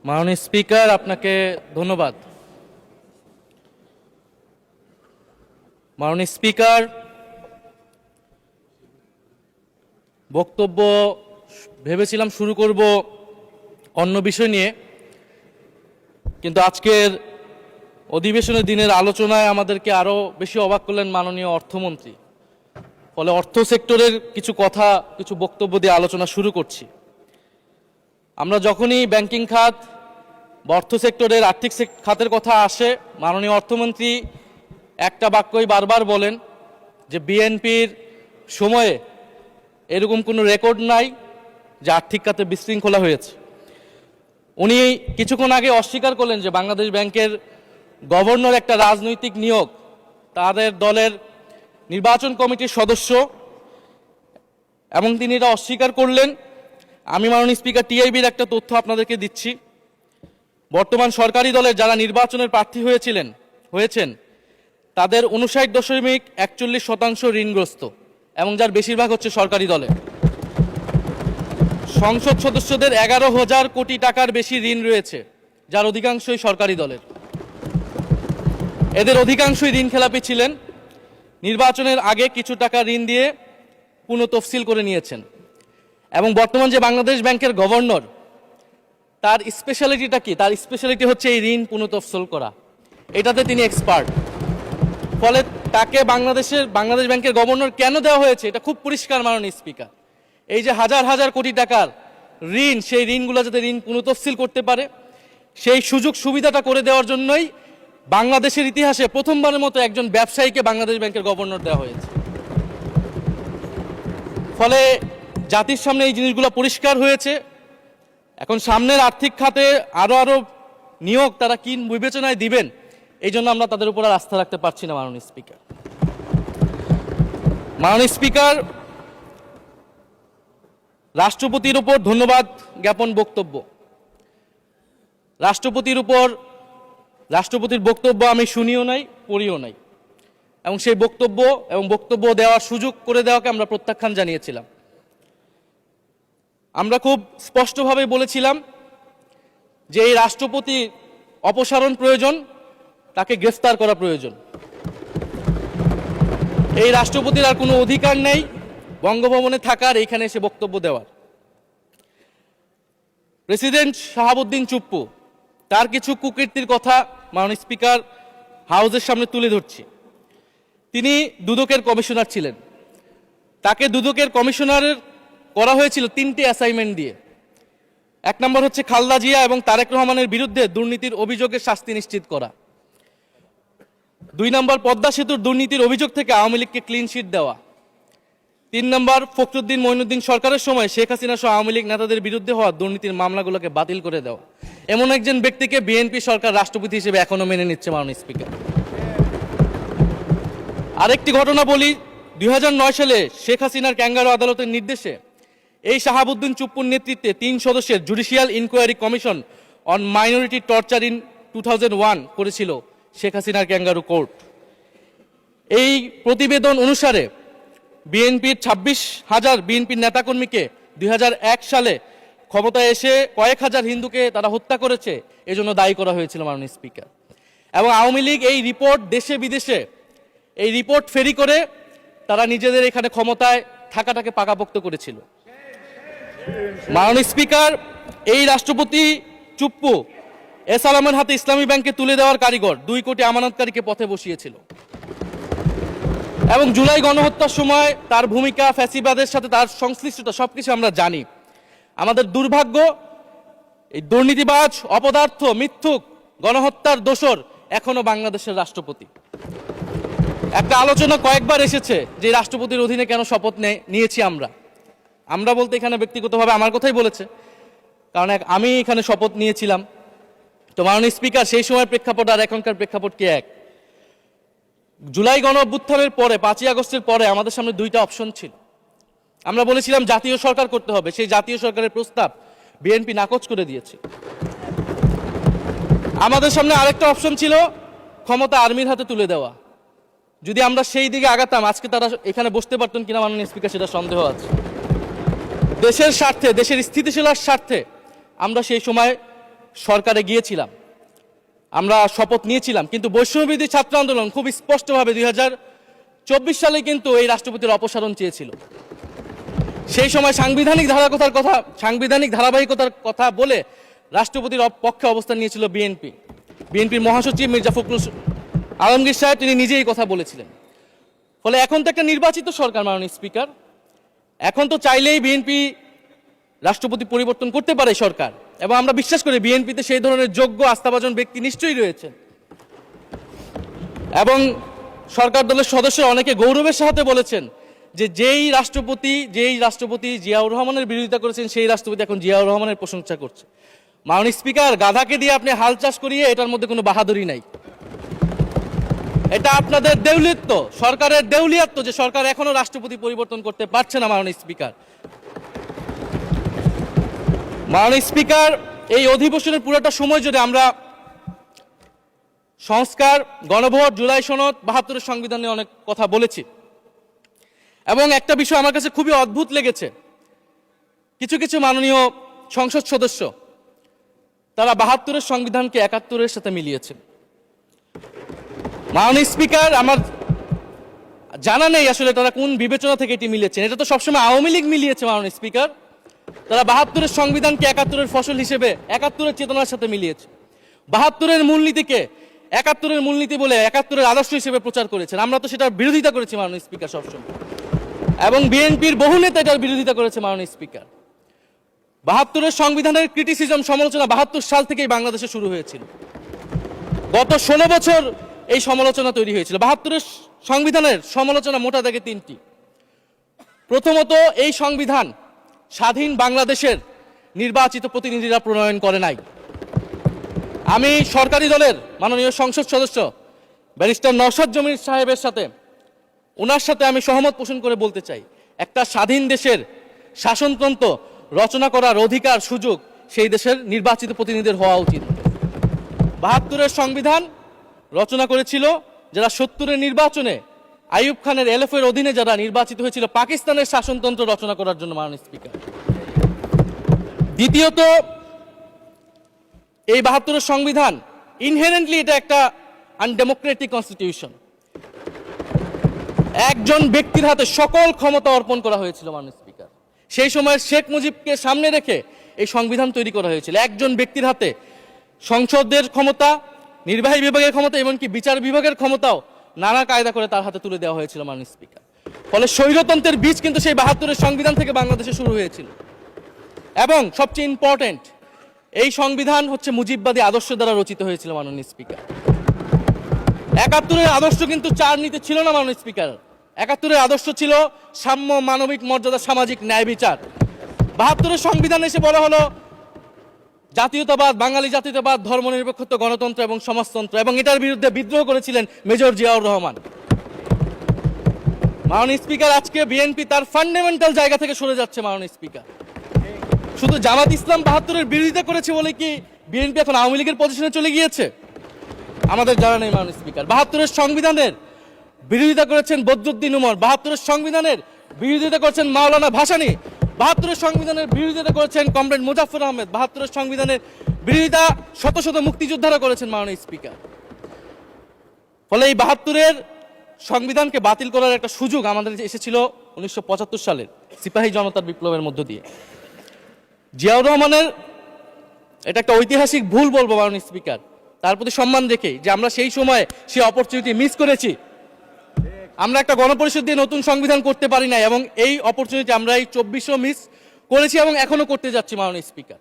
মাননীয় স্পিকার, আপনাকে ধন্যবাদ। মাননীয় স্পিকার, বক্তব্য ভেবেছিলাম শুরু করব অন্য বিষয় নিয়ে, কিন্তু আজকের অধিবেশনের দিনের আলোচনায় আমাদেরকে আরও বেশি অবাক করলেন মাননীয় অর্থমন্ত্রী। ফলে অর্থ সেক্টরের কিছু বক্তব্য দিয়ে আলোচনা শুরু করছি। আমরা যখনই ব্যাংকিং খাত বা অর্থ সেক্টরের আর্থিক খাতের কথা আসে, মাননীয় অর্থমন্ত্রী একটা বাক্যই বারবার বলেন যে বিএনপির সময়ে এরকম কোনো রেকর্ড নাই যে আর্থিক খাতে বিশৃঙ্খলা হয়েছে। উনি কিছুক্ষণ আগে অস্বীকার করলেন যে বাংলাদেশ ব্যাংকের গভর্নর একটা রাজনৈতিক নিয়োগ, তাদের দলের নির্বাচন কমিটির সদস্য, এবং তিনি এটা অস্বীকার করলেন। আমি মাননীয় স্পিকার টিআইবির একটা তথ্য আপনাদেরকে দিচ্ছি। বর্তমান সরকারি দলের যারা নির্বাচনের প্রার্থী হয়েছেন তাদের 59.41% ঋণগ্রস্ত, এবং যার বেশিরভাগ হচ্ছে সরকারি দলে। সংসদ সদস্যদের 11,000 কোটি টাকার বেশি ঋণ রয়েছে, যার অধিকাংশই সরকারি দলের। এদের অধিকাংশই ঋণ খেলাপি ছিলেন, নির্বাচনের আগে কিছু টাকা ঋণ দিয়ে পুনঃতফসিল করে নিয়েছেন। এবং বর্তমান যে বাংলাদেশ ব্যাংকের গভর্নর, তার স্পেশালিটিটা কি? তার স্পেশালিটি হচ্ছে এই ঋণ পুনঃতফসিল করা, এটাতে তিনি এক্সপার্ট। ফলে তাকে বাংলাদেশ ব্যাংকের গভর্নর কেন দেওয়া হয়েছে এটা খুব পরিষ্কার মাননীয় স্পিকার। এই যে হাজার হাজার কোটি টাকার ঋণ, সেই ঋণগুলো যাতে ঋণ পুনঃতফসিল করতে পারে, সেই সুযোগ সুবিধাটা করে দেওয়ার জন্যই বাংলাদেশের ইতিহাসে প্রথমবারের মতো একজন ব্যবসায়ীকে বাংলাদেশ ব্যাংকের গভর্নর দেওয়া হয়েছে। ফলে জাতির সামনে এই জিনিসগুলো পরিষ্কার হয়েছে। এখন সামনের আর্থিক খাতে আরো নিয়োগ তারা কি বিবেচনায় দিবেন, এই জন্য আমরা তাদের উপর আর আস্থা রাখতে পারছি না মাননীয় স্পিকার। মাননীয় স্পিকার, রাষ্ট্রপতির উপর ধন্যবাদ জ্ঞাপন বক্তব্য। রাষ্ট্রপতির বক্তব্য আমি শুনিও নাই, পড়িও নাই, এবং সেই বক্তব্য দেওয়ার সুযোগ করে দেওয়াকে আমরা প্রত্যাখ্যান জানিয়েছিলাম। আমরা খুব স্পষ্টভাবে বলেছিলাম যে এই রাষ্ট্রপতি অপসারণ প্রয়োজন, তাকে গ্রেফতার করা প্রয়োজন। এই রাষ্ট্রপতির আর কোনো অধিকার নেই বঙ্গভবনে থাকার, এইখানে এসে বক্তব্য দেওয়ার। প্রেসিডেন্ট শাহাবুদ্দিন চুপ্পু, তার কিছু কুকীর্তির কথা মাননীয় স্পিকার হাউসের সামনে তুলে ধরছি। তিনি দুদকের কমিশনার ছিলেন। তাকে দুদকের কমিশনারের করা হয়েছিল 3টে অ্যাসাইনমেন্ট দিয়ে। 1 নম্বর হচ্ছে খালেদা জিয়া এবং তারেক রহমানের বিরুদ্ধে দুর্নীতির অভিযোগের শাস্তি নিশ্চিত করা। 2 নম্বর পদ্মা সেতুর দুর্নীতির অভিযোগ থেকে আওয়ামী লীগকে ক্লিন শিট দেওয়া। 3 নম্বর ফখরুদ্দিন মঈনুদ্দিন সরকারের সময় শেখ হাসিনা সহ আওয়ামী লীগ নেতাদের বিরুদ্ধে হওয়া দুর্নীতির মামলাগুলোকে বাতিল করে দেওয়া। এমন একজন ব্যক্তিকে বিএনপি সরকার রাষ্ট্রপতি হিসেবে এখনো মেনে নিচ্ছে মাননীয় স্পিকার। আরেকটি ঘটনা বলি, 2009 সালে শেখ হাসিনার ক্যাঙ্গারু আদালতের নির্দেশে এই শাহাবুদ্দিন চুপ্পুর নেতৃত্বে 3 সদস্যের judicial inquiry commission on minority torture in 2001 করেছিল শেখ হাসিনার ক্যাঙ্গারু কোর্ট। এই প্রতিবেদন অনুসারে বিএনপির 26,000 বিএনপির নেতাকর্মীকে 2001 সালে ক্ষমতায় এসে কয়েক হাজার হিন্দুকে তারা হত্যা করেছে, এজন্য দায়ী করা হয়েছিল মাননীয় স্পিকার। এবং আওয়ামী লীগ এই রিপোর্ট দেশে বিদেশে এই রিপোর্ট ফেরি করে তারা নিজেদের এখানে ক্ষমতায় থাকাটাকে পাকাপোক্ত করেছিল। মাননীয় স্পিকার, এই রাষ্ট্রপতি চুপ্পু এস আলমের হাতে ইসলামী ব্যাংকে তুলে দেওয়ার কারিগর, 2 কোটি আমানতকারীকে পথে বসিয়েছিল। এবং জুলাই গণহত্যার সময় তার ভূমিকা, ফ্যাসিবাদের সাথে তার সংশ্লিষ্টতা সবকিছু আমরা জানি। আমাদের দুর্ভাগ্য, এই দুর্নীতিবাজ, অপদার্থ, মিথ্যুক, গণহত্যার দোষর এখনো বাংলাদেশের রাষ্ট্রপতি। একটা আলোচনা কয়েকবার এসেছে যে রাষ্ট্রপতির অধীনে কেন শপথ নিয়েছি আমরা বলতে এখানে ব্যক্তিগতভাবে আমার কথাই বলেছে, কারণ আমি এখানে শপথ নিয়েছিলাম। তো মাননীয় স্পিকার, সেই সময়ের প্রেক্ষাপট আর এখনকার প্রেক্ষাপট কি এক? জুলাই গণ অভ্যুত্থানের পরে 5ই আগস্টের পরে আমাদের সামনে 2টা অপশন ছিল। আমরা বলেছিলাম জাতীয় সরকার করতে হবে, সেই জাতীয় সরকারের প্রস্তাব বিএনপি নাকচ করে দিয়েছে। আমাদের সামনে আরেকটা অপশন ছিল ক্ষমতা আর্মির হাতে তুলে দেওয়া। যদি আমরা সেই দিকে আগাতাম, আজকে তারা এখানে বসতে পারতেন কিনা মাননীয় স্পিকার সেটা সন্দেহ আছে। দেশের স্বার্থে, দেশের স্থিতিশীলতার স্বার্থে আমরা সেই সময় সরকারে গিয়েছিলাম, আমরা শপথ নিয়েছিলাম, কিন্তু বৈষম্যবিরোধী ছাত্র আন্দোলন খুব স্পষ্টভাবে 2024 সালে কিন্তু এই রাষ্ট্রপতির অপসারণ চেয়েছিল। সেই সময় সাংবিধানিক ধারাবাহিকতার কথা বলে রাষ্ট্রপতির পক্ষে অবস্থান নিয়েছিল বিএনপির মহাসচিব মির্জা ফখরুল আলমগীর সাহেব, তিনি নিজেই কথা বলেছিলেন। ফলে এখন তো একটা নির্বাচিত সরকার মাননীয় স্পিকার, এখন তো চাইলেই বিএনপি রাষ্ট্রপতি পরিবর্তন করতে পারে সরকার, এবং আমরা বিশ্বাস করি বিএনপিতে সেই ধরনের যোগ্য আস্থাভাজন ব্যক্তি নিশ্চয়ই রয়েছেন। এবং সরকার দলের সদস্যরা অনেকে গৌরবের সাথে বলেছেন যে যেই রাষ্ট্রপতি জিয়াউর রহমানের বিরোধিতা করেছেন সেই রাষ্ট্রপতি এখন জিয়াউর রহমানের প্রশংসা করছে। মাননীয় স্পিকার, গাধাকে দিয়ে আপনি হাল চাষ করিয়ে এটার মধ্যে কোনো বাহাদুরি নাই। এটা আপনাদের দেউলিয়ত্ব, সরকারের দেউলিয়াত্ব যে সরকার এখনো রাষ্ট্রপতি পরিবর্তন করতে পারছে না। মাননীয় স্পিকার, এই অধিবেশনের পুরোটা সময় জুড়ে আমরা সংস্কার, গণভোট, জুলাই সনদ, 72-এর সংবিধান নিয়ে অনেক কথা বলেছি। এবং একটা বিষয় আমার কাছে খুবই অদ্ভুত লেগেছে, কিছু মাননীয় সংসদ সদস্য তারা 72-এর সংবিধানকে 71-এর সাথে মিলিয়েছেন। মাননীয় স্পিকার, আমার জানা নেই আসলে তারা কোন বিবেচনা থেকে এটি মিলিয়েছেন। এটা তো সবসময় আওয়ামী লীগ মিলিয়েছে মাননীয় স্পিকার। তারা 72-এর সংবিধানকে 71-এর ফসল হিসেবে 71-এর চেতনার সাথে মিলিয়েছে। 72-এর মূলনীতিকে 71-এর মূলনীতি বলে 71-এর আদর্শ হিসেবে প্রচার করেছেন। আমরা তো সেটার বিরোধিতা করেছি মাননীয় স্পিকার সবসময়, এবং বিএনপির বহু নেতা এটার বিরোধিতা করেছে মাননীয় স্পিকার। 72-এর সংবিধানের ক্রিটিসিজম, সমালোচনা 72 সাল থেকেই বাংলাদেশে শুরু হয়েছিল। গত 16 বছর এই সমালোচনা তৈরি হয়েছিল। 72-এর সংবিধানের সমালোচনা মোটা দাগে তিনটি। প্রথমত, এই সংবিধান স্বাধীন বাংলাদেশের নির্বাচিত প্রতিনিধিরা প্রণয়ন করে নাই। আমি সরকারি দলের মাননীয় সংসদ সদস্য ব্যারিস্টার নওশাদ জমির সাহেবের সাথে, ওনার সাথে আমি সহমত পোষণ করে বলতে চাই, একটা স্বাধীন দেশের শাসনতন্ত্র রচনা করার অধিকার, সুযোগ সেই দেশের নির্বাচিত প্রতিনিধিদের হওয়া উচিত। 72-এর সংবিধান রচনা করেছিল যারা 70-এর নির্বাচনে আইয়ুব খানের এলএফের অধীনে যারা নির্বাচিত হয়েছিল পাকিস্তানের শাসনতন্ত্র রচনা করার জন্য মাননীয় স্পিকার। দ্বিতীয়ত, এই 72-এর সংবিধান ইনহেরেন্টলি এটা একটা আনডেমোক্রেটিক কনস্টিটিউশন। একজন ব্যক্তির হাতে সকল ক্ষমতা অর্পণ করা হয়েছিল মাননীয় স্পিকার। সেই সময় শেখ মুজিবকে সামনে রেখে এই সংবিধান তৈরি করা হয়েছিল। একজন ব্যক্তির হাতে সংসদের ক্ষমতা, নির্বাহী বিভাগের ক্ষমতা, এমনকি বিচার বিভাগের ক্ষমতাও নানা কায়দা করে তার হাতে তুলে দেওয়া হয়েছিল মাননীয় স্পিকার। ফলে স্বৈরতন্ত্রের বীজ কিন্তু সেই 72-এর সংবিধান থেকে বাংলাদেশে শুরু হয়েছিল। এবং সবচেয়ে ইম্পর্টেন্ট, এই সংবিধান হচ্ছে মুজিববাদী আদর্শ দ্বারা রচিত হয়েছিল মাননীয় স্পিকার। 71-এর আদর্শ কিন্তু চার নীতি ছিল না মাননীয় স্পিকার। 71-এর আদর্শ ছিল সাম্য, মানবিক মর্যাদা, সামাজিক ন্যায় বিচার। 72-এর সংবিধান এসে বলা হলো জাতীয়তাবাদ, বাঙালি জাতীয়তাবাদ, ধর্মনিরপেক্ষত্ব, গণতন্ত্র এবং সমাজতন্ত্র, এবং এটার বিরুদ্ধে বিদ্রোহ করেছিলেন মেজর জিয়াউর রহমান। মাননীয় স্পিকার, আজকে বিএনপি তার ফান্ডামেন্টাল জায়গা থেকে সরে যাচ্ছে মাননীয় স্পিকার। শুধু জামাত ইসলাম 72-এর বিরোধিতা করেছে বলে কি বিএনপি এখন আওয়ামী লীগের পজিশনে চলে গিয়েছে? আমাদের জানা নেই মাননীয় স্পিকার। 72-এর সংবিধানের বিরোধিতা করেছেন বদরুদ্দিন উমর, 72-এর সংবিধানের বিরোধিতা করেছেন মাওলানা ভাসানী, 72-এর সংবিধানের বিরোধিতা করেছেন কমরেড মুজাফফর আহমেদ, 72-এর সংবিধানের বিরোধিতা শত শত মুক্তিযোদ্ধারা করেছেন মাননীয় স্পিকার। ফলে এই 72-এর সংবিধানকে বাতিল করার একটা সুযোগ আমাদের এসেছিল 1975 সালের সিপাহী জনতার বিপ্লবের মধ্য দিয়ে। জিয়াউর রহমানের এটা একটা ঐতিহাসিক ভুল বলবো মাননীয় স্পিকার, তার প্রতি সম্মান রেখে, যে আমরা সেই সময় সেই অপরচুনিটি মিস করেছি। আমরা একটা গণপরিষদ দিয়ে নতুন সংবিধান করতে পারি না, এবং এই অপরচুনিটি আমরা এই 24-ও মিস করেছি এবং এখনো করতে যাচ্ছি মাননীয় স্পিকার।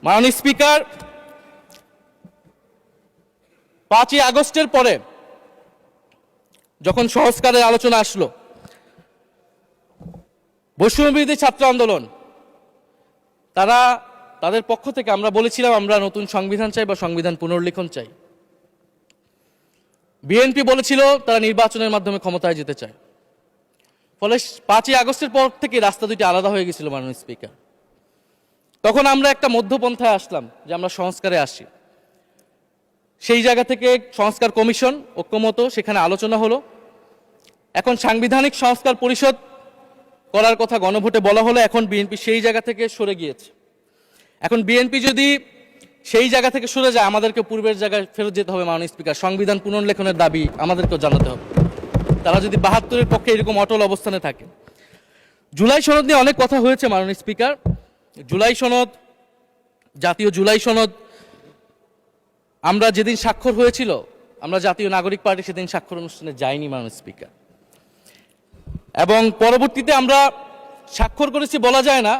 মাননীয় স্পিকার, 5ই আগস্টের পরে যখন সংস্কারের আলোচনা আসলো, বৈষম্যবিরোধী ছাত্র আন্দোলন তাদের পক্ষ থেকে আমরা বলেছিলাম আমরা নতুন সংবিধান চাই বা সংবিধান পুনর্লিখন চাই। বিএনপি বলেছিল তারা নির্বাচনের মাধ্যমে ক্ষমতায় যেতে চায়। ফলে 5ই আগস্টের পর থেকে রাস্তা দুটি আলাদা হয়ে গেছিল মাননীয় স্পিকার। তখন আমরা একটা মধ্যপন্থায় আসলাম যে আমরা সংস্কারে আসি। সেই জায়গা থেকে সংস্কার কমিশন ঐক্যমত, সেখানে আলোচনা হলো। এখন সাংবিধানিক সংস্কার পরিষদ করার কথা গণভোটে বলা হলো, এখন বিএনপি সেই জায়গা থেকে সরে গিয়েছে। এখন বিএনপি যদি সেই জায়গা থেকে সরে যায়, আমাদেরকে পূর্বের জায়গায় ফেরত যেতে হবে। মাননীয় স্পিকার, সংবিধান পুনর্লেখনের দাবি আমাদেরকেও জানাতে হবে। তারা যদি ৭২-এর পক্ষে এরকম অটল অবস্থানে থাকে। জুলাই সনদ নিয়ে অনেক কথা হয়েছে মাননীয় স্পিকার। জুলাই সনদ, জাতীয় জুলাই সনদ, আমরা যেদিন স্বাক্ষর হয়েছিল, আমরা জাতীয় নাগরিক পার্টি সেদিন স্বাক্ষর অনুষ্ঠানে যাইনি মাননীয় স্পিকার, এবং পরবর্তীতে আমরা স্বাক্ষর করেছি বলা যায় না,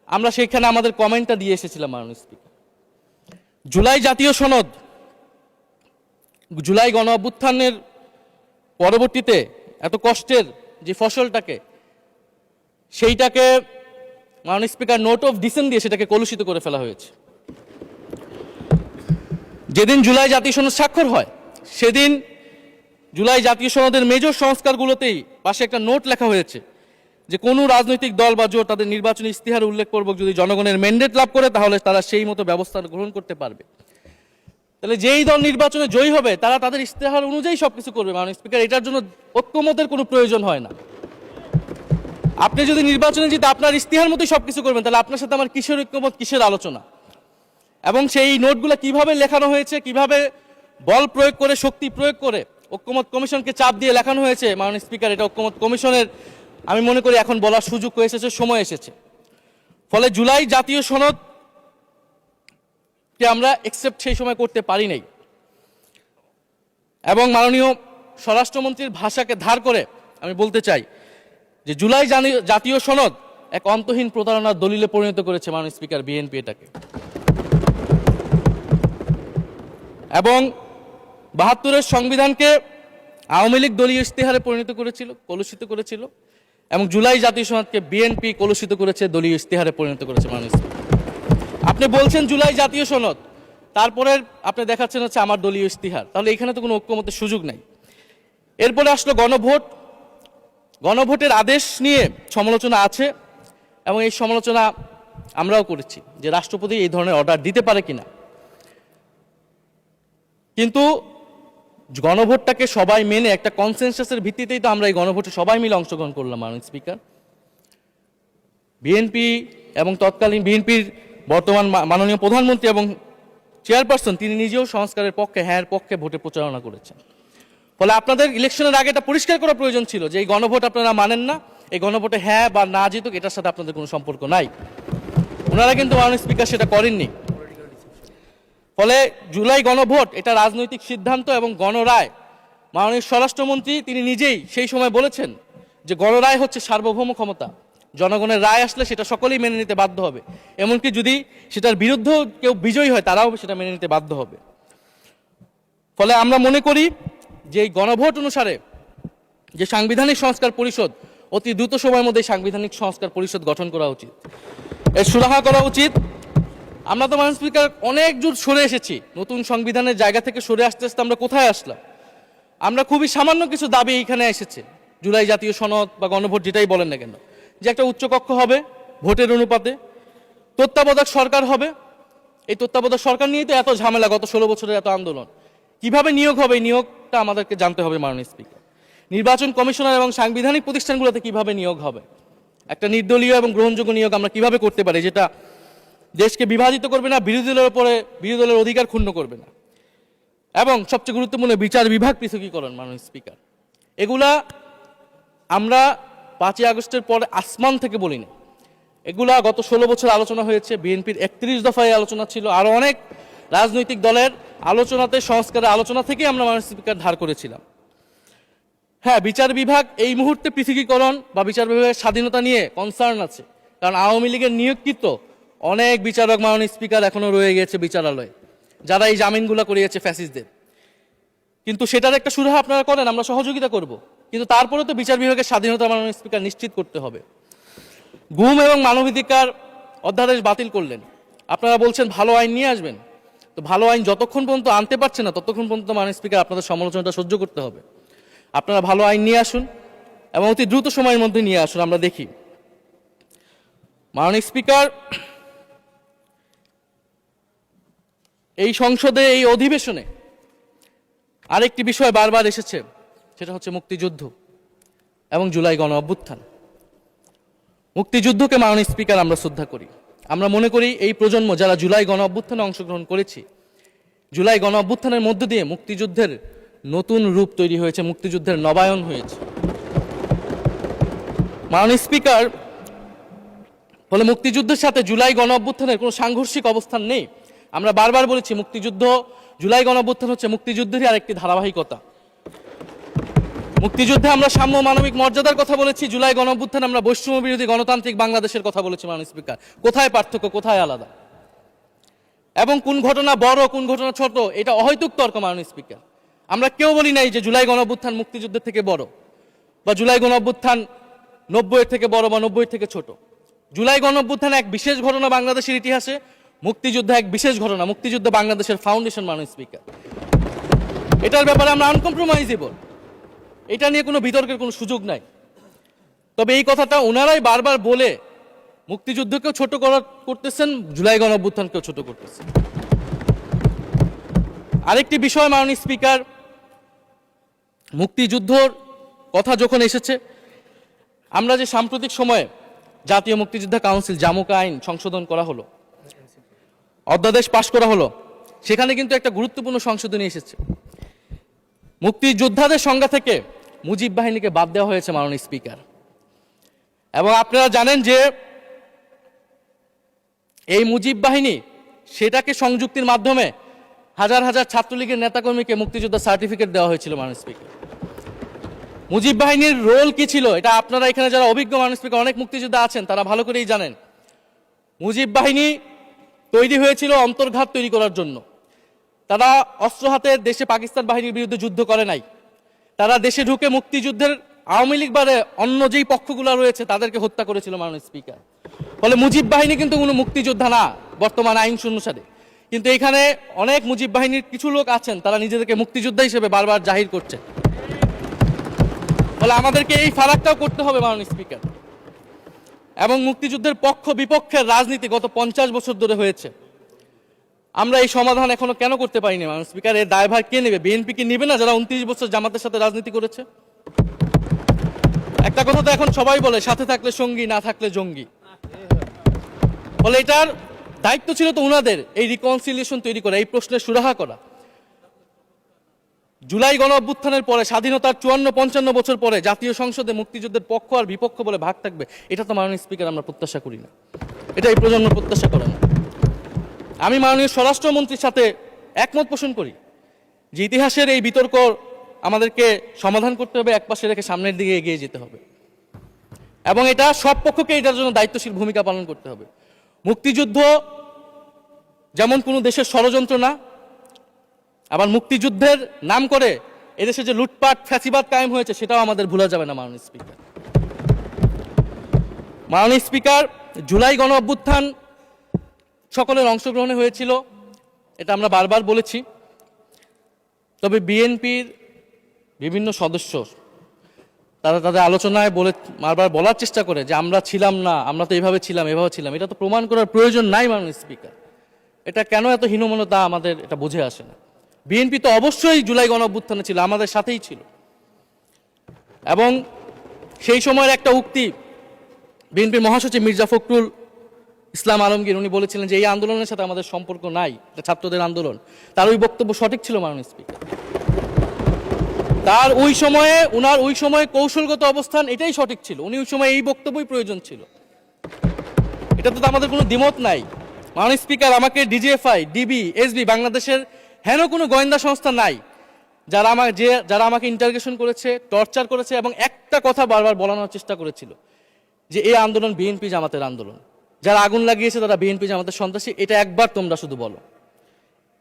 আমরা সেখানে আমাদের কমেন্টটা দিয়ে এসেছিলাম মাননীয় স্পিকার। জুলাই জাতীয় সনদ, জুলাই গণ অভ্যুত্থানের পরবর্তীতে এত কষ্টের যে ফসলটাকে, সেইটাকে মাননীয় স্পিকার নোট অফ ডিসেন্ট দিয়ে সেটাকে কলুষিত করে ফেলা হয়েছে। যেদিন জুলাই জাতীয় সনদ স্বাক্ষর হয়, সেদিন জুলাই জাতীয় সনদের মেজর সংস্কারগুলোতেই পাশে একটা নোট লেখা হয়েছে যে কোনো রাজনৈতিক দল বা জোট তাদের নির্বাচনী ইস্তিহার উল্লেখপূর্বক যদি জনগণের ম্যান্ডেট লাভ করে, তাহলে তারা সেই মতো ব্যবস্থা গ্রহণ করতে পারবে। তাহলে যেই দল নির্বাচনে জয়ী হবে, তারা তাদের ইস্তেহার অনুযায়ী সবকিছু করবে মাননীয় স্পিকার। এটার জন্য ঐক্যমতের কোনো প্রয়োজন হয় না। আপনি যদি নির্বাচনে জিতে আপনার ইস্তিহার মতোই সবকিছু করবেন, তাহলে আপনার সাথে আমার কিসের ঐক্যমত, কিসের আলোচনা? এবং সেই নোটগুলো কিভাবে লেখানো হয়েছে, কিভাবে বল প্রয়োগ করে, শক্তি প্রয়োগ করে ঐক্যমত কমিশনকে চাপ দিয়ে লেখানো হয়েছে মাননীয় স্পিকার, এটা ঐক্যমত কমিশনের আমি মনে করি এখন বলার সুযোগ হয়ে এসেছে, সময় এসেছে। ফলে জুলাই জাতীয় সনদ কে আমরা একসেপ্ট সেই সময় করতে পারি নাই, এবং মাননীয় স্বরাষ্ট্রমন্ত্রীর ভাষাকে ধার করে আমি বলতে চাই যে জুলাই জাতীয় সনদ এক অন্তহীন প্রতারণার দলিলে পরিণত করেছে মাননীয় স্পিকার বিএনপি এটাকে। এবং ৭২-এর সংবিধানকে আওয়ামী লীগ দলীয় ইস্তেহারে পরিণত করেছিল, কলুষিত করেছিল, এবং জুলাই জাতীয় সনদকে বিএনপি কলুষিত করেছে, দলীয় ইস্তেহারে পরিণত করেছে মাননীয় স্পিকার। আপনি বলছেন জুলাই জাতীয় সনদ, তারপরে আপনি দেখাচ্ছেন হচ্ছে আমার দলীয় ইস্তিহার, তাহলে এখানে তো কোনো ঐক্যমতের সুযোগ নাই। এরপরে আসলো গণভোট। গণভোটের আদেশ নিয়ে সমালোচনা আছে, এবং এই সমালোচনা আমরাও করেছি যে রাষ্ট্রপতি এই ধরনের অর্ডার দিতে পারে কিনা। কিন্তু গণভোটটাকে সবাই মেনে একটা কনসেনসাসের ভিত্তিতেই তো আমরা এই গণভোটে সবাই মিলে অংশগ্রহণ করলাম মাননীয় স্পিকার। বিএনপি এবং তৎকালীন বিএনপির বর্তমান মাননীয় প্রধানমন্ত্রী এবং চেয়ারপারসন, তিনি নিজেও সংস্কারের পক্ষে, হ্যাঁ পক্ষে ভোটে প্রচারণা করেছেন। ফলে আপনাদের ইলেকশনের আগে এটা পরিষ্কার করা প্রয়োজন ছিল যে এই গণভোট আপনারা মানেন না, এই গণভোটে হ্যাঁ বা না জিতুক এটার সাথে আপনাদের কোনো সম্পর্ক নাই। ওনারা কিন্তু মাননীয় স্পিকার সেটা করেননি। ফলে জুলাই গণভোট এটা রাজনৈতিক সিদ্ধান্ত এবং গণরায়। মাননীয় স্বরাষ্ট্রমন্ত্রী তিনি নিজেই সেই সময় বলেছেন যে গণরায় হচ্ছে সার্বভৌম ক্ষমতা, জনগণের রায় আসলে সেটা সকলেই মেনে নিতে বাধ্য হবে, এমনকি যদি সেটার বিরুদ্ধেও কেউ বিজয়ী হয় তারাও সেটা মেনে নিতে বাধ্য হবে। ফলে আমরা মনে করি যে এই গণভোট অনুসারে যে সাংবিধানিক সংস্কার পরিষদ, অতি দ্রুত সময়ের মধ্যে সাংবিধানিক সংস্কার পরিষদ গঠন করা উচিত, এর সুরাহা করা উচিত। আমরা তো মাননীয় স্পিকার অনেক দূর সরে এসেছি, নতুন সংবিধানের জায়গা থেকে সরে আসতে আসতে আমরা কোথায় আসলাম? আমরা খুবই সামান্য কিছু দাবি এখানে এসেছে, জুলাই জাতীয় সনদ বা গণভোট যেটাই বলেন না কেন, যে একটা উচ্চকক্ষ হবে ভোটের অনুপাতে, তত্ত্বাবধায়ক সরকার হবে। এই তত্ত্বাবধায়ক সরকার নিয়েই তো এত ঝামেলা, গত 16 বছরের এত আন্দোলন। কিভাবে নিয়োগ হবে, এই নিয়োগটা আমাদেরকে জানতে হবে মাননীয় স্পিকার। নির্বাচন কমিশনার এবং সাংবিধানিক প্রতিষ্ঠানগুলোতে কিভাবে নিয়োগ হবে, একটা নির্দলীয় এবং গ্রহণযোগ্য নিয়োগ আমরা কিভাবে করতে পারি, যেটা দেশকে বিভাজিত করবে না, বিরোধী দলের উপরে বিরোধী দলের অধিকার ক্ষুণ্ণ করবে না, এবং সবচেয়ে গুরুত্বপূর্ণ বিচার বিভাগ পৃথকীকরণ মাননীয় স্পিকার। এগুলা আমরা 5ই আগস্টের পরে আসমান থেকে বলি না, এগুলা গত 16 বছর আলোচনা হয়েছে। বিএনপির 31 দফায় আলোচনা ছিল, আরো অনেক রাজনৈতিক দলের আলোচনাতে, সংস্কারের আলোচনা থেকে আমরা মাননীয় স্পিকার ধার করেছিলাম। হ্যাঁ, বিচার বিভাগ এই মুহূর্তে পৃথকীকরণ বা বিচার বিভাগের স্বাধীনতা নিয়ে কনসার্ন আছে, কারণ আওয়ামী লীগের নিয়োগকৃত অনেক বিচারক মাননীয় স্পিকার এখনো রয়ে গেছে বিচারালয়ে, যারা এই জামিনগুলো করিয়েছে ফ্যাসিস্টদের। কিন্তু সেটার একটা সুরাহা আপনারা করেন, আমরা সহযোগিতা করব, কিন্তু তারপরে তো বিচার বিভাগের স্বাধীনতা মাননীয় স্পিকার নিশ্চিত করতে হবে। গুম এবং মানবাধিকার অধ্যাদেশ বাতিল করলেন, আপনারা বলছেন ভালো আইন নিয়ে আসবেন, তো ভালো আইন যতক্ষণ পর্যন্ত আনতে পারছেন না ততক্ষণ পর্যন্ত মাননীয় স্পিকার আপনাদের সমালোচনাটা সহ্য করতে হবে। আপনারা ভালো আইন নিয়ে আসুন এবং অতি দ্রুত সময়ের মধ্যে নিয়ে আসুন, আমরা দেখি। মাননীয় স্পিকার, এই সংসদে, এই অধিবেশনে আরেকটি বিষয় বারবার এসেছে, সেটা হচ্ছে মুক্তিযুদ্ধ এবং জুলাই গণ অভ্যুত্থান। মুক্তিযুদ্ধকে মাননীয় স্পিকার আমরা শ্রদ্ধা করি। আমরা মনে করি এই প্রজন্ম যারা জুলাই গণ অভ্যুত্থানে অংশগ্রহণ করেছি, জুলাই গণ অভ্যুত্থানের মধ্য দিয়ে মুক্তিযুদ্ধের নতুন রূপ তৈরি হয়েছে, মুক্তিযুদ্ধের নবায়ন হয়েছে। মাননীয় স্পিকার, ফলে মুক্তিযুদ্ধের সাথে জুলাই গণ অভ্যুত্থানের কোনো সাংঘর্ষিক অবস্থান নেই। আমরা বারবার বলেছি মুক্তিযুদ্ধ, জুলাই গণ অভ্যুত্থান হচ্ছে মুক্তিযুদ্ধেরই আরেকটি ধারাবাহিকতা। মুক্তিযুদ্ধে আমরা সাম্য মানবিক মর্যাদার কথা বলেছি, জুলাই গণ অভ্যুত্থানে আমরা বৈষম্য বিরোধী গণতান্ত্রিক বাংলাদেশের কথা বলেছি। মাননীয় স্পিকার, কোথায় পার্থক্য, কোথায় আলাদা, এবং কোন ঘটনা বড় কোন ঘটনা ছোট, এটা অহৈতুক তর্ক। মাননীয় স্পিকার, আমরা কেউ বলি নাই যে জুলাই গণ অভ্যুত্থান মুক্তিযুদ্ধের থেকে বড়, বা জুলাই গণ অভ্যুত্থান 90-এর থেকে বড় বা 90-এর থেকে ছোট। জুলাই গণ অভ্যুত্থান এক বিশেষ ঘটনা বাংলাদেশের ইতিহাসে, মুক্তিযুদ্ধ এক বিশেষ ঘটনা, মুক্তিযুদ্ধ বাংলাদেশের ফাউন্ডেশন। মাননীয় স্পিকার, এটার ব্যাপারে আমরা আনকম্প্রোমাইজেবল, এটা নিয়ে কোনো বিতর্কের কোনো সুযোগ নাই। তবে এই কথাটা ওনারাই বারবার বলে মুক্তিযুদ্ধকেও ছোট করতেছেন, জুলাই গণ অভ্যুত্থানকেও ছোট করতেছেন। আরেকটি বিষয় মাননীয় স্পিকার, মুক্তিযুদ্ধর কথা যখন এসেছে, আমরা যে সাম্প্রতিক সময়ে জাতীয় মুক্তিযোদ্ধা কাউন্সিল জামুকা আইন সংশোধন করা হলো, অধ্যাদেশ পাশ করা হলো, সেখানে কিন্তু একটা গুরুত্বপূর্ণ সংশোধনী এসেছে। মুক্তিযোদ্ধাদের সংজ্ঞা থেকে মুজিব বাহিনীকে বাদ দেওয়া হয়েছে মাননীয় স্পিকার। এবং আপনারা জানেন যে এই মুজিব বাহিনী, সেটাকে সংযুক্তির মাধ্যমে হাজার হাজার ছাত্রলীগের নেতাকর্মীকে মুক্তিযোদ্ধা সার্টিফিকেট দেওয়া হয়েছিল। মাননীয় স্পিকার, মুজিব বাহিনীর রোল কি ছিল এটা আপনারা এখানে যারা অভিজ্ঞ মাননীয় স্পিকার অনেক মুক্তিযোদ্ধা আছেন তারা ভালো করেই জানেন। মুজিব বাহিনী তৈরি হয়েছিল অন্তর্ঘাত তৈরি করার জন্য। তারা অস্ত্র হাতে দেশে পাকিস্তান বাহিনীর বিরুদ্ধে যুদ্ধ করে নাই, তারা দেশে ঢুকে মুক্তিযুদ্ধের আওয়ামী লীগ বারে অন্য যেই পক্ষগুলো রয়েছে তাদেরকে হত্যা করেছিল। মাননীয় স্পিকার, ফলে মুজিব বাহিনী কিন্তু কোনো মুক্তিযোদ্ধা না বর্তমান আইন অনুসারে। কিন্তু এখানে অনেক মুজিব বাহিনীর কিছু লোক আছেন, তারা নিজেদেরকে মুক্তিযোদ্ধা হিসেবে বারবার জাহির করছে। ফলে আমাদেরকে এই ফারাকটাও করতে হবে মাননীয় স্পিকার। এবং মুক্তিযুদ্ধের পক্ষ বিপক্ষের রাজনীতি গত 50 বছর ধরে হয়েছে, আমরা এই সমাধান এখনো কেন করতে পারিনি মাননীয় স্পিকার? এর দায়ভার কে নেবে? বিএনপি কি নেবে না, যারা 29 বছর জামাতের সাথে রাজনীতি করেছে? একটা কথা তো এখন সবাই বলে, সাথে থাকলে সঙ্গী, না থাকলে জঙ্গি। ফলে এটার দায়িত্ব ছিল তো উনাদের, এই রিকনসিলিয়েশন তৈরি করা, এই প্রশ্নের সুরাহা করা। জুলাই গণ অভ্যুত্থানের পরে, স্বাধীনতার 54-55 বছর পরে জাতীয় সংসদে মুক্তিযুদ্ধের পক্ষ আর বিপক্ষ বলে ভাগ থাকবে, এটা তো মাননীয় স্পিকার আমরা প্রত্যাশা করি না, এটা এই প্রজন্ম প্রত্যাশা করে না। আমি মাননীয় স্বরাষ্ট্রমন্ত্রীর সাথে একমত পোষণ করি যে ইতিহাসের এই বিতর্ক আমাদেরকে সমাধান করতে হবে, একপাশে রেখে সামনের দিকে এগিয়ে যেতে হবে, এবং এটা সব পক্ষকে এটার জন্য দায়িত্বশীল ভূমিকা পালন করতে হবে। মুক্তিযুদ্ধ যেমন কোনো দেশের ষড়যন্ত্র না, আবার মুক্তিযুদ্ধের নাম করে এদেশে যে লুটপাট ফ্যাসিবাদ কায়েম হয়েছে সেটাও আমাদের ভুলা যাবে না মাননীয় স্পিকার। মাননীয় স্পিকার, জুলাই গণ অভ্যুত্থান সকলের অংশগ্রহণে হয়েছিল, এটা আমরা বারবার বলেছি। তবে বিএনপির বিভিন্ন সদস্য তারা তাদের আলোচনায় বারবার বলার চেষ্টা করে যে আমরা ছিলাম না, আমরা তো এইভাবে ছিলাম, এভাবে ছিলাম। এটা তো প্রমাণ করার প্রয়োজন নাই মাননীয় স্পিকার। এটা কেন এত হীনমন্যতা আমাদের এটা বুঝে আসে না। বিএনপি তো অবশ্যই জুলাই গণ অভ্যুত্থানে ছিল, আমাদের সাথেই ছিল। এবং সেই সময়ের একটা উক্তি বিএনপির মহাসচিব মির্জা ফখরুল ইসলাম আলমগীর, উনি বলেছিলেন যে এই আন্দোলনের সাথে আমাদের সম্পর্ক নাই, এটা ছাত্রদের আন্দোলন। তার ওই বক্তব্য সঠিক ছিল মাননীয় স্পিকার। তার উনার ওই সময়ে কৌশলগত অবস্থান এটাই সঠিক ছিল, উনি ওই সময় এই বক্তব্যই প্রয়োজন ছিল, এটা তো আমাদের কোনো দ্বিমত নাই। মাননীয় স্পিকার, আমাকে ডিজিএফআই, ডিবি, এসবি, বাংলাদেশের হেন কোনো গোয়েন্দা সংস্থা নাই যারা আমাকে ইন্টারগেশন করেছে, টর্চার করেছে, এবং একটা কথা বারবার বলানোর চেষ্টা করেছিল যে এই আন্দোলন বিএনপি জামাতের আন্দোলন, যারা আগুন লাগিয়েছে তারা বিএনপি জামাতের সন্ত্রাসী। এটা একবার তোমরা শুধু বলো।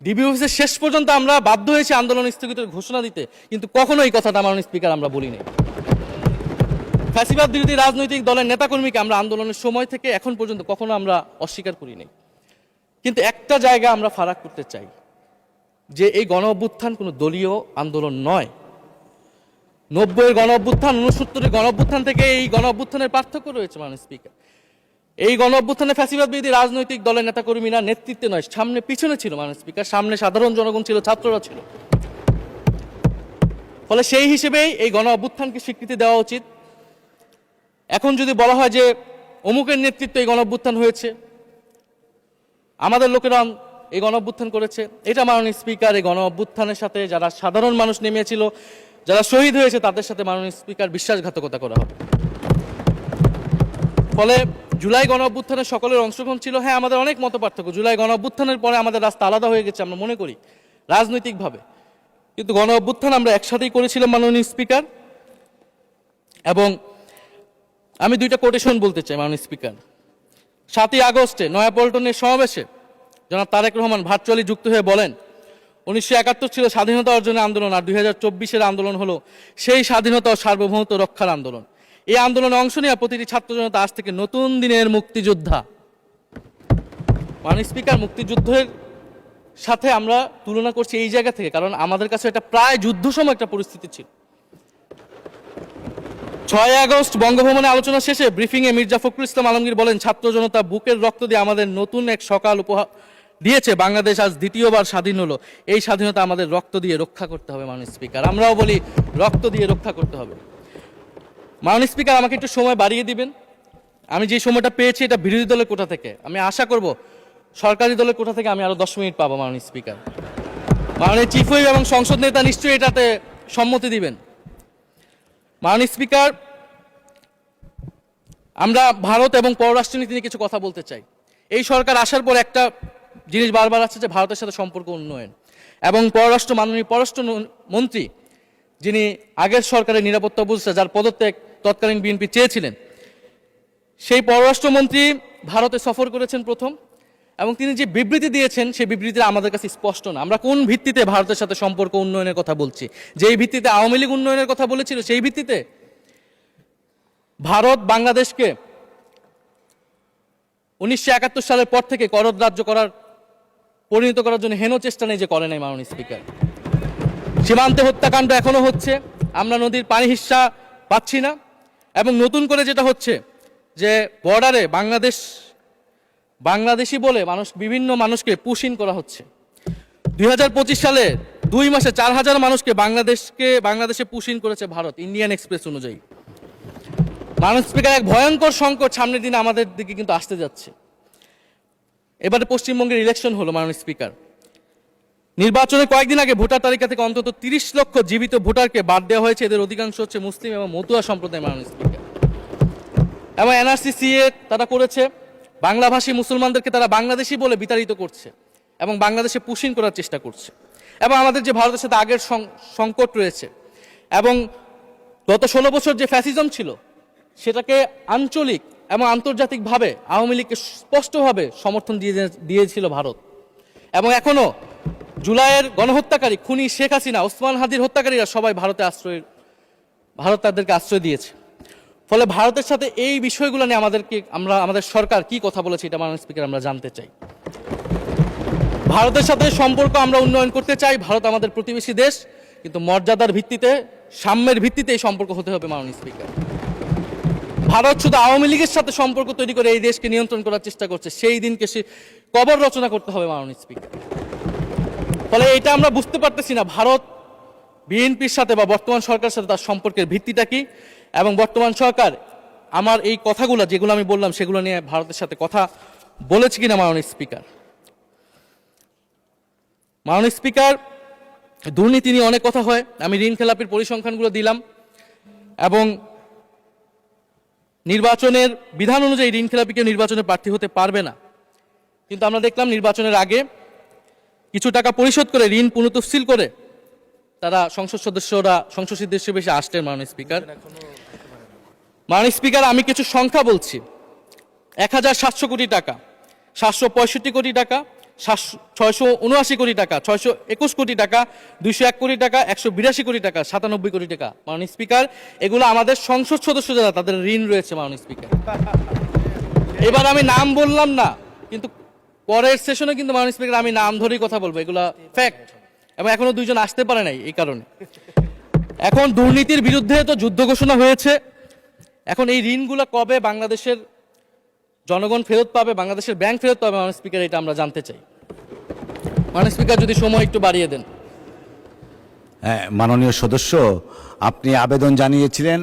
ডিবি অফিসের শেষ পর্যন্ত আমরা বাধ্য হয়েছি আন্দোলন স্থগিতের ঘোষণা দিতে, কিন্তু কখনো এই কথাটা মাননীয় স্পিকার আমরা বলিনি। ফ্যাসিবাদ বিরোধী রাজনৈতিক দলের নেতাকর্মীকে আমরা আন্দোলনের সময় থেকে এখন পর্যন্ত কখনো আমরা অস্বীকার করিনি। কিন্তু একটা জায়গা আমরা ফারাক করতে চাই, যে এই গণ অভ্যুত্থান কোনো দলীয় আন্দোলন নয়। 90-এর গণ অভ্যুত্থান, 69-এর গণ অভ্যুত্থান থেকে এই গণ অভ্যুত্থানের পার্থক্য রয়েছে মাননীয় স্পিকার। এই গণ অভ্যুত্থানে ফ্যাসিবাদ বিরোধী রাজনৈতিক দলের নেতাকর্মীরা নেতৃত্বে নয়, সামনে পিছনে ছিল মাননীয় স্পিকার। সামনে সাধারণ জনগণ ছিল, ছাত্ররা ছিল। ফলে সেই হিসেবেই এই গণ অভ্যুত্থানকে স্বীকৃতি দেওয়া উচিত। এখন যদি বলা হয় যে অমুকের নেতৃত্বে এই গণঅভ্যুত্থান হয়েছে, আমাদের লোকেরা এই গণঅভ্যুত্থান করেছে। এটা মাননীয় স্পিকার এই গণঅভ্যুত্থানের সাথে যারা সাধারণ মানুষ নেমেছিল, যারা শহীদ হয়েছে, তাদের সাথে মাননীয় স্পিকার বিশ্বাসঘাতকতা করা হবে। ফলে জুলাই গণঅভ্যুত্থানের সকলের অংশগ্রহণ ছিল। হ্যাঁ, আমাদের অনেক মতপার্থক্য। জুলাই গণঅভ্যুত্থানের পরে আমাদের রাস্তা আলাদা হয়ে গেছে আমরা মনে করি রাজনৈতিকভাবে, কিন্তু গণঅভ্যুত্থান আমরা একসাথেই করেছিলাম মাননীয় স্পিকার। এবং আমি দুইটা কোটেশন বলতে চাই মাননীয় স্পিকার। 7ই আগস্টে নয়াপল্টনের সমাবেশে জনাব তারেক রহমান ভার্চুয়ালি যুক্ত হয়ে বলেন, 1971 ছিল স্বাধীনতা অর্জনের আন্দোলন, আর 2024-এর আন্দোলন হলো সেই স্বাধীনতা ও সার্বভৌমত্ব রক্ষার আন্দোলন। এই আন্দোলনে অংশ নেওয়া প্রতিটি ছাত্র জনতা আজ থেকে নতুন দিনের মুক্তিযোদ্ধা। মাননীয় স্পিকার, মুক্তিযুদ্ধের সাথে আমরা তুলনা করছি এই জায়গা থেকে, কারণ আমাদের কাছে এটা প্রায় যুদ্ধ সময় একটা পরিস্থিতি ছিল। 6 আগস্ট বঙ্গভবনে আলোচনা শেষে ব্রিফিংয়ে মির্জা ফখরুল ইসলাম আলমগীর বলেন, ছাত্র জনতা বুকের রক্ত দিয়ে আমাদের নতুন এক সকাল উপহার দিয়েছে। বাংলাদেশ আজ দ্বিতীয়বার স্বাধীন হলো। এই স্বাধীনতা আমাদের রক্ত দিয়ে রক্ষা করতে হবে মাননীয় স্পিকার। আমরাও বলি রক্ত দিয়ে রক্ষা করতে হবে। মাননীয় স্পিকার, আমাকে একটু সময় বাড়িয়ে দিবেন। আমি যে সময়টা পেয়েছি এটা বিরোধী দলের কোটা থেকে, আমি আশা করব সরকারি দলের কোটা থেকে আমি আরো 10 মিনিট পাবো মাননীয় স্পিকার। মাননীয় চিফ হুইপ এবং সংসদ নেতা নিশ্চয়ই এটাতে সম্মতি দিবেন। মাননীয় স্পিকার, আমরা ভারত এবং পররাষ্ট্রনীতি নিয়ে কিছু কথা বলতে চাই। এই সরকার আসার পর একটা জিনিস বারবার আছে যে ভারতের সাথে সম্পর্ক উন্নয়ন, এবং মাননীয় পররাষ্ট্র মন্ত্রী যিনি আগের সরকারের নিরাপত্তা উপদেষ্টা, যার পদত্যাগ তৎকালীন বিএনপি চেয়েছিলেন, সেই পররাষ্ট্রমন্ত্রী ভারতে সফর করেছেন প্রথম, এবং তিনি যে বিবৃতি দিয়েছেন সেই বিবৃতি আমাদের কাছে স্পষ্ট না। আমরা কোন ভিত্তিতে ভারতের সাথে সম্পর্ক উন্নয়নের কথা বলছি? যেই ভিত্তিতে আওয়ামী লীগ উন্নয়নের কথা বলেছিল সেই ভিত্তিতে? ভারত বাংলাদেশকে 1971 সালের পর থেকে করদ রাজ্য পরিণত করার জন্য হেন চেষ্টা নেই যে করে নাই মাননীয় স্পিকার। সীমান্তে হত্যাকাণ্ড এখনো হচ্ছে, আমরা নদীর পানি হিস্সা পাচ্ছি না, এবং নতুন করে যেটা হচ্ছে যে বর্ডারে বাংলাদেশি বলে বিভিন্ন মানুষকে পুশ ইন করা হচ্ছে। 2025 সালে 2 মাসে 4000 মানুষকে বাংলাদেশে পুশ ইন করেছে ভারত, ইন্ডিয়ান এক্সপ্রেস অনুযায়ী। মাননীয় স্পিকার, এক ভয়ঙ্কর সংকট সামনের দিনে আমাদের দিকে কিন্তু আসতে যাচ্ছে। এবারে পশ্চিমবঙ্গের ইলেকশন হলো মাননীয় স্পিকার। নির্বাচনের কয়েকদিন আগে ভোটার তালিকা থেকে অন্তত 30 লক্ষ জীবিত ভোটারকে বাদ দেওয়া হয়েছে। এদের অধিকাংশ হচ্ছে মুসলিম এবং মতুয়া সম্প্রদায় মাননীয় স্পিকার। এবং এনআরসি তারা করেছে, বাংলাভাষী মুসলমানদেরকে তারা বাংলাদেশি বলে বিতাড়িত করছে এবং বাংলাদেশে পুশ ইন করার চেষ্টা করছে। এবং আমাদের যে ভারতের সাথে আগের সংকট রয়েছে, এবং গত 16 বছর যে ফ্যাসিজম ছিল সেটাকে আঞ্চলিক এবং আন্তর্জাতিকভাবে আওয়ামী লীগকে স্পষ্টভাবে সমর্থন দিয়েছিল ভারত। এবং এখনো জুলাইয়ের গণহত্যাকারী খুনি শেখ হাসিনা, ওসমান হাদির হত্যাকারীরা সবাই ভারত তাদেরকে আশ্রয় দিয়েছে। ফলে ভারতের সাথে এই বিষয়গুলো নিয়ে আমাদের সরকার কি কথা বলেছে এটা মাননীয় স্পিকার আমরা জানতে চাই। ভারতের সাথে সম্পর্ক আমরা উন্নয়ন করতে চাই, ভারত আমাদের প্রতিবেশী দেশ, কিন্তু মর্যাদার ভিত্তিতে, সাম্যের ভিত্তিতে এই সম্পর্ক হতে হবে মাননীয় স্পিকার। ভারত শুধু আওয়ামী লীগের সাথে সম্পর্ক তৈরি করে এই দেশকে নিয়ন্ত্রণ করার চেষ্টা করছে, সেই দিনকে সে কবর রচনা করতে হবে মাননীয় স্পিকার। ফলে এটা আমরা বুঝতে পারতেছি না ভারত বিএনপির সাথে বা বর্তমান সরকারের সাথে তার সম্পর্কের ভিত্তিটা কি, এবং বর্তমান সরকার আমার এই কথাগুলো যেগুলো আমি বললাম সেগুলো নিয়ে ভারতের সাথে কথা বলেছে কিনা মাননীয় স্পিকার। মাননীয় স্পিকার, দুর্নীতি নিয়ে অনেক কথা হয়, আমি ঋণ খেলাপির পরিসংখ্যানগুলো দিলাম, এবং নির্বাচনের বিধান অনুযায়ী ঋণ খেলাপিকে নির্বাচনে প্রার্থী হতে পারবে না, কিন্তু আমরা দেখলাম নির্বাচনের আগে কিছু টাকা পরিশোধ করে ঋণ পুনঃতফসিল করে তারা সংসদ সদস্য বেশি আসতেন মাননীয় স্পিকার। মাননীয় স্পিকার, আমি কিছু সংখ্যা বলছি। 1700 কোটি টাকা, 765 কোটি টাকা, 679 কোটি টাকা, 621 কোটি টাকা, 201 কোটি টাকা, 182 কোটি টাকা, 97 কোটি টাকা। মাননীয় স্পিকার, এগুলো আমাদের সংসদ সদস্য যারা তাদের ঋণ রয়েছে মাননীয় স্পিকার। এবার আমি নাম বললাম না, কিন্তু পরের সেশনে কিন্তু মাননীয় স্পিকার আমি নাম ধরেই কথা বলবো, এগুলা ফ্যাক্ট, এবং এখনো 2 জন আসতে পারে নাই এই কারণে। এখন দুর্নীতির বিরুদ্ধে তো যুদ্ধ ঘোষণা হয়েছে, এখন এই ঋণগুলো কবে বাংলাদেশের জনগণ ফেরত পাবে, বাংলাদেশের ব্যাংক ফেরত পাবে মাননীয় স্পিকার, এটা আমরা জানতে চাই। মাননীয় স্পিকার, যদি সময় একটু বাড়িয়ে দেন। হ্যাঁ, মাননীয় সদস্য, আপনি আবেদন জানিয়েছিলেন,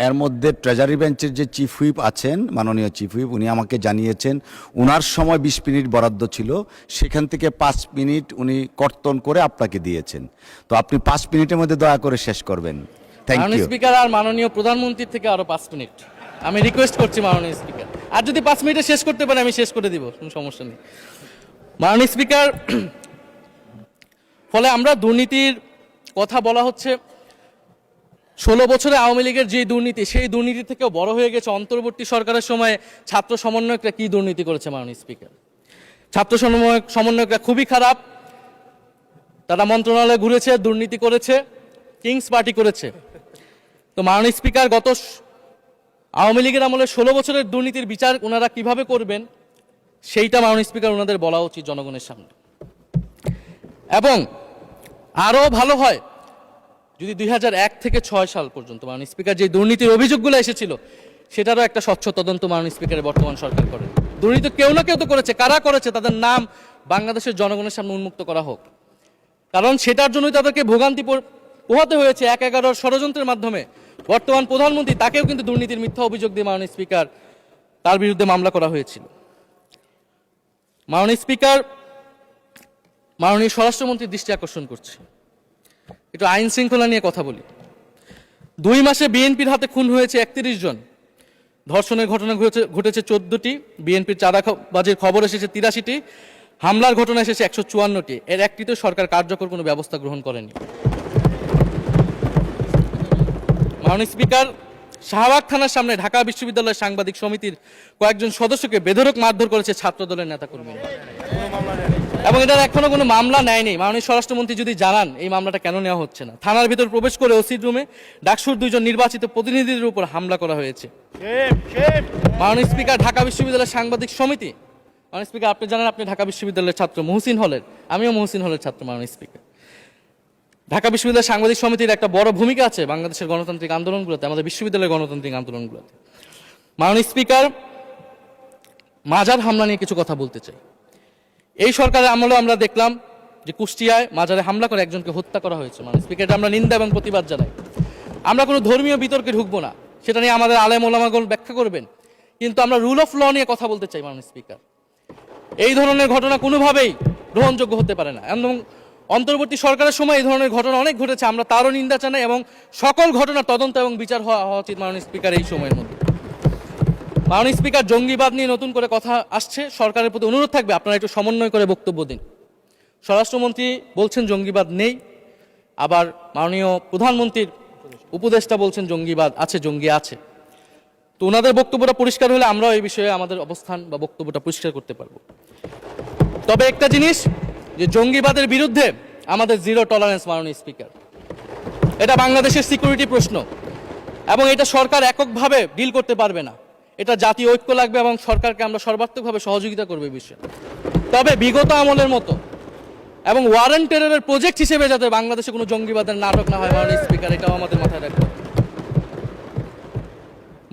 এর মধ্যে ট্রেজারি বেঞ্চের যে চিফ হুইপ আছেন, মাননীয় চিফ হুইপ, উনি আমাকে জানিয়েছেন উনার সময় 20 মিনিট বরাদ্দ ছিল, সেখান থেকে 5 মিনিট উনি কর্তন করে আপনাকে দিয়েছেন। তো আপনি 5 মিনিটের মধ্যে দয়া করে শেষ করবেন। থ্যাংক মাননীয় ইউ। স্পিকার, আর মাননীয় প্রধানমন্ত্রীর থেকে আরো 5 মিনিট আমি রিকোয়েস্ট করছি মাননীয় স্পিকার, আর যদি 5 মিনিটে শেষ করতে পারে আমি শেষ করে দিব, কোনো সমস্যা নেই। মাননীয় স্পিকার, ফলে আমরা দুর্নীতির কথা বলা হচ্ছে, 16 বছরে আওয়ামী লীগের যে দুর্নীতি, সেই দুর্নীতি থেকেও বড় হয়ে গেছে অন্তর্বর্তী সরকারের সময়ে ছাত্র সমন্বয়করা কি দুর্নীতি করেছে। মাননীয় স্পিকার, ছাত্র সমন্বয়করা খুবই খারাপ, তারা মন্ত্রণালয়ে ঘুরেছে, দুর্নীতি করেছে, কিংস পার্টি করেছে। তো মাননীয় স্পিকার, গত আওয়ামী লীগের আমলে 16 বছরের দুর্নীতির বিচার ওনারা কিভাবে করবেন সেইটা মাননীয় স্পিকার ওনাদের বলা উচিত জনগণের সামনে। এবং আরও ভালো হয় যদি 2001 থেকে 6 সাল পর্যন্ত মাননীয় স্পিকার যে দুর্নীতির অভিযোগগুলো এসেছিল সেটারও একটা স্বচ্ছ তদন্ত মাননীয় স্পিকারের বর্তমান সরকার করে। দুর্নীতি কেউ না কেউ তো করেছে, কারা করেছে তাদের নাম বাংলাদেশের জনগণের সামনে উন্মুক্ত করা হোক, কারণ সেটার জন্যই তাদেরকে ভোগান্তি পোহাতে হয়েছে 1/11 ষড়যন্ত্রের মাধ্যমে। বর্তমান প্রধানমন্ত্রী, তাকেও কিন্তু দুর্নীতির মিথ্যা অভিযোগ দিয়ে মাননীয় স্পিকার তার বিরুদ্ধে মামলা করা হয়েছিল। মাননীয় স্পিকার, মাননীয় স্বরাষ্ট্রমন্ত্রীর দৃষ্টি আকর্ষণ করছে, একটু আইন শৃঙ্খলা নিয়ে কথা বলি। 2 মাসে বিএনপির হাতে খুন হয়েছে 31 জন, ধর্ষণের ঘটনা ঘটেছে 14টি, বিএনপির চাঁদাবাজির খবর এসেছে 83টি, হামলার ঘটনা এসেছে 154টি। এর একটিতেও সরকার কার্যকর কোনো ব্যবস্থা গ্রহণ করেনি। মাননীয় স্পিকার, শাহবাগ থানার সামনে ঢাকা বিশ্ববিদ্যালয়ের সাংবাদিক সমিতির কয়েকজন সদস্যকে বেধড়ক মারধর করেছে ছাত্র দলের নেতাকর্মীরা, এবং এটার এখনো কোনো মামলা নেয়নি। মাননীয় স্বরাষ্ট্রমন্ত্রী যদি জানান এই মামলাটা কেন নেওয়া হচ্ছে না। থানার ভিতর প্রবেশ করে ওসির রুমে ডাকসুর 2 জন নির্বাচিত প্রতিনিধিদের উপর হামলা করা হয়েছে। মাননীয় স্পিকার, ঢাকা বিশ্ববিদ্যালয়ের সাংবাদিক সমিতি, মাননীয় স্পিকার আপনি জানেন আপনি ঢাকা বিশ্ববিদ্যালয়ের ছাত্র, মহসিন হলের, আমিও মহসিন হলের ছাত্র। মাননীয় স্পিকার, ঢাকা বিশ্ববিদ্যালয়ের সাংবাদিক সমিতির একটা বড় ভূমিকা আছে বাংলাদেশের গণতান্ত্রিক আন্দোলনগুলোতে, আমাদের বিশ্ববিদ্যালয়ের গণতান্ত্রিক আন্দোলনগুলোতে। মাননীয় স্পিকার, মাজার হামলা নিয়ে কিছু কথা বলতে চাই। এই সরকারের আমলেও আমরা দেখলাম যে কুষ্টিয়ায় মাজারে হামলা করে একজনকে হত্যা করা হয়েছে। মাননীয় স্পিকার, এটা আমরা নিন্দা এবং প্রতিবাদ জানাই। আমরা কোনো ধর্মীয় বিতর্কে ঢুকবো না, সেটা নিয়ে আমাদের আলেম ওলামাগণ ব্যাখ্যা করবেন, কিন্তু আমরা রুল অফ ল নিয়ে কথা বলতে চাই। মাননীয় স্পিকার, এই ধরনের ঘটনা কোনোভাবেই গ্রহণযোগ্য হতে পারে না, এবং অন্তর্বর্তী সরকারের সময় এই ধরনের ঘটনা অনেক ঘটেছে, আমরা তারও নিন্দা জানাই, এবং সকল ঘটনার তদন্ত এবং বিচার হওয়া উচিত মাননীয় স্পিকার এই সময়ের মধ্যে। মাননীয় স্পিকার, জঙ্গিবাদ নিয়ে নতুন করে কথা আসছে, সরকারের প্রতি অনুরোধ থাকবে আপনারা একটু সমন্বয় করে বক্তব্য দিন। স্বরাষ্ট্রমন্ত্রী বলছেন জঙ্গিবাদ নেই, আবার মাননীয় প্রধানমন্ত্রীর উপদেষ্টা বলছেন জঙ্গিবাদ আছে, জঙ্গি আছে। তো ওনাদের বক্তব্যটা পরিষ্কার হলে আমরাও এই বিষয়ে আমাদের অবস্থান বা বক্তব্যটা পরিষ্কার করতে পারবো। তবে একটা জিনিস, যে জঙ্গিবাদের বিরুদ্ধে আমাদের 0 টলারেন্স। মাননীয় স্পিকার, এটা বাংলাদেশের সিকিউরিটি প্রশ্ন, এবং এটা সরকার এককভাবে ডিল করতে পারবে না, এটা জাতীয় ঐক্য লাগবে, এবং সরকারকে আমরা সর্বাত্মকভাবে সহযোগিতা করবো এই বিষয়ে। তবে বিগত আমলের মতো এবং ওয়ারেন্ট টেররের প্রজেক্ট হিসেবে যাতে বাংলাদেশে কোনো জঙ্গিবাদের নাটক না হয় মাননীয় স্পিকার, এটাও আমাদের মাথায় রাখবে।